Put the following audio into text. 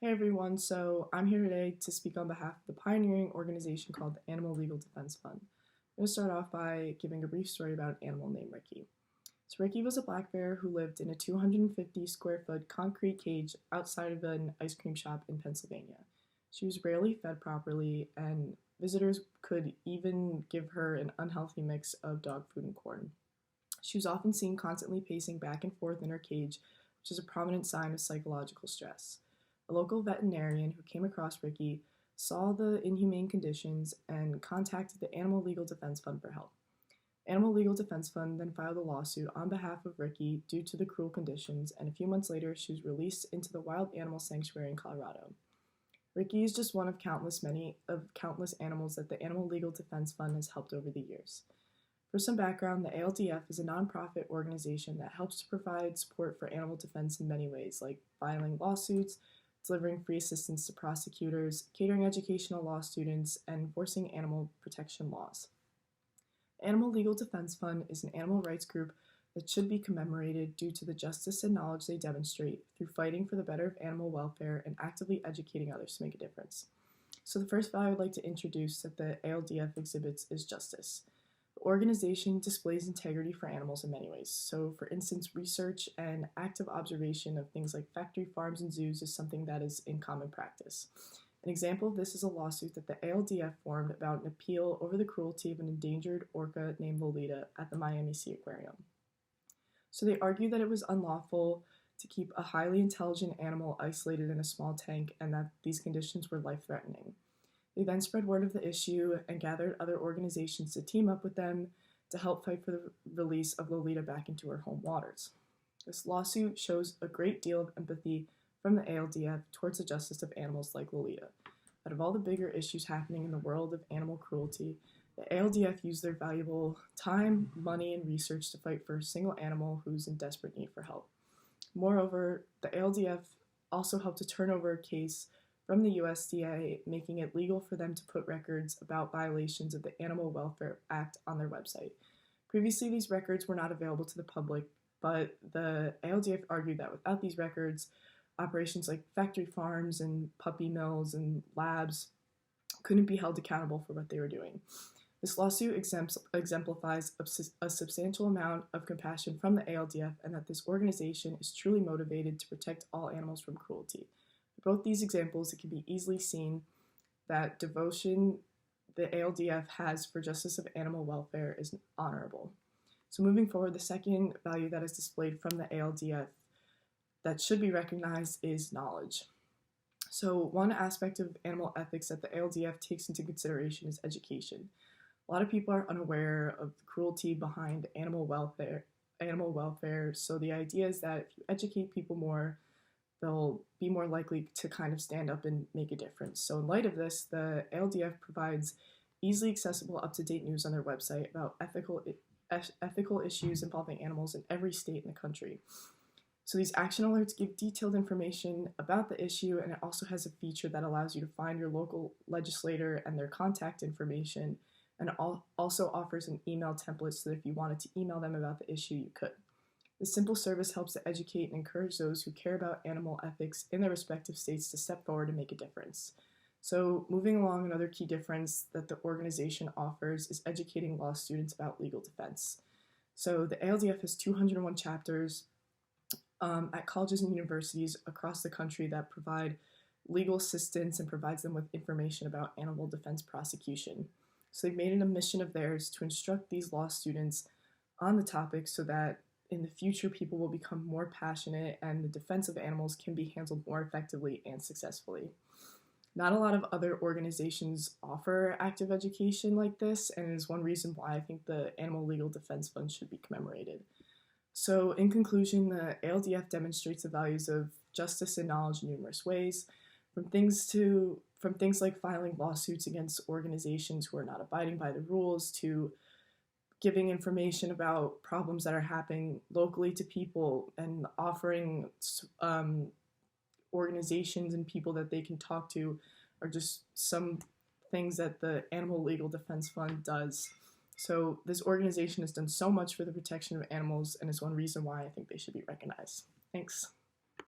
Hey everyone, so I'm here today to speak on behalf of the pioneering organization called the Animal Legal Defense Fund. I'm going to start off by giving a brief story about an animal named Ricky. So Ricky was a black bear who lived in a 250 square foot concrete cage outside of an ice cream shop in Pennsylvania. She was rarely fed properly, and visitors could even give her an unhealthy mix of dog food and corn. She was often seen constantly pacing back and forth in her cage, which is a prominent sign of psychological stress. A local veterinarian who came across Ricky saw the inhumane conditions and contacted the Animal Legal Defense Fund for help. Animal Legal Defense Fund then filed a lawsuit on behalf of Ricky due to the cruel conditions, and a few months later she was released into the wild animal sanctuary in Colorado. Ricky is just one of countless animals that the Animal Legal Defense Fund has helped over the years. For some background, the ALDF is a nonprofit organization that helps to provide support for animal defense in many ways, like filing lawsuits, delivering free assistance to prosecutors, catering educational law students, and enforcing animal protection laws. Animal Legal Defense Fund is an animal rights group that should be commemorated due to the justice and knowledge they demonstrate through fighting for the better of animal welfare and actively educating others to make a difference. So the first value I'd like to introduce that the ALDF exhibits is justice. The organization displays integrity for animals in many ways. So, for instance, research and active observation of things like factory farms and zoos is something that is in common practice. An example of this is a lawsuit that the ALDF formed about an appeal over the cruelty of an endangered orca named Lolita at the Miami Sea Aquarium. So they argue that it was unlawful to keep a highly intelligent animal isolated in a small tank and that these conditions were life-threatening. They then spread word of the issue and gathered other organizations to team up with them to help fight for the release of Lolita back into her home waters. This lawsuit shows a great deal of empathy from the ALDF towards the justice of animals like Lolita. Out of all the bigger issues happening in the world of animal cruelty, the ALDF used their valuable time, money, and research to fight for a single animal who's in desperate need for help. Moreover, the ALDF also helped to turn over a case from the USDA, making it legal for them to put records about violations of the Animal Welfare Act on their website. Previously, these records were not available to the public, but the ALDF argued that without these records, operations like factory farms and puppy mills and labs couldn't be held accountable for what they were doing. This lawsuit exemplifies a substantial amount of compassion from the ALDF and that this organization is truly motivated to protect all animals from cruelty. For both these examples, it can be easily seen that devotion the ALDF has for justice of animal welfare is honorable. So moving forward, the second value that is displayed from the ALDF that should be recognized is knowledge. So one aspect of animal ethics that the ALDF takes into consideration is education. A lot of people are unaware of the cruelty behind animal welfare. So the idea is that if you educate people more, they'll be more likely to kind of stand up and make a difference. So in light of this, the ALDF provides easily accessible, up-to-date news on their website about ethical issues involving animals in every state in the country. So these action alerts give detailed information about the issue, and it also has a feature that allows you to find your local legislator and their contact information, and it also offers an email template so that if you wanted to email them about the issue, you could. This simple service helps to educate and encourage those who care about animal ethics in their respective states to step forward and make a difference. So moving along, another key difference that the organization offers is educating law students about legal defense. So the ALDF has 201 chapters at colleges and universities across the country that provide legal assistance and provides them with information about animal defense prosecution. So they've made it a mission of theirs to instruct these law students on the topic so that in the future people will become more passionate and the defense of animals can be handled more effectively and successfully. Not a lot of other organizations offer active education like this, and it is one reason why I think the Animal Legal Defense Fund should be commemorated. So in conclusion, the ALDF demonstrates the values of justice and knowledge in numerous ways, from things like filing lawsuits against organizations who are not abiding by the rules to giving information about problems that are happening locally to people and offering organizations and people that they can talk to are just some things that the Animal Legal Defense Fund does. So this organization has done so much for the protection of animals and is one reason why I think they should be recognized. Thanks.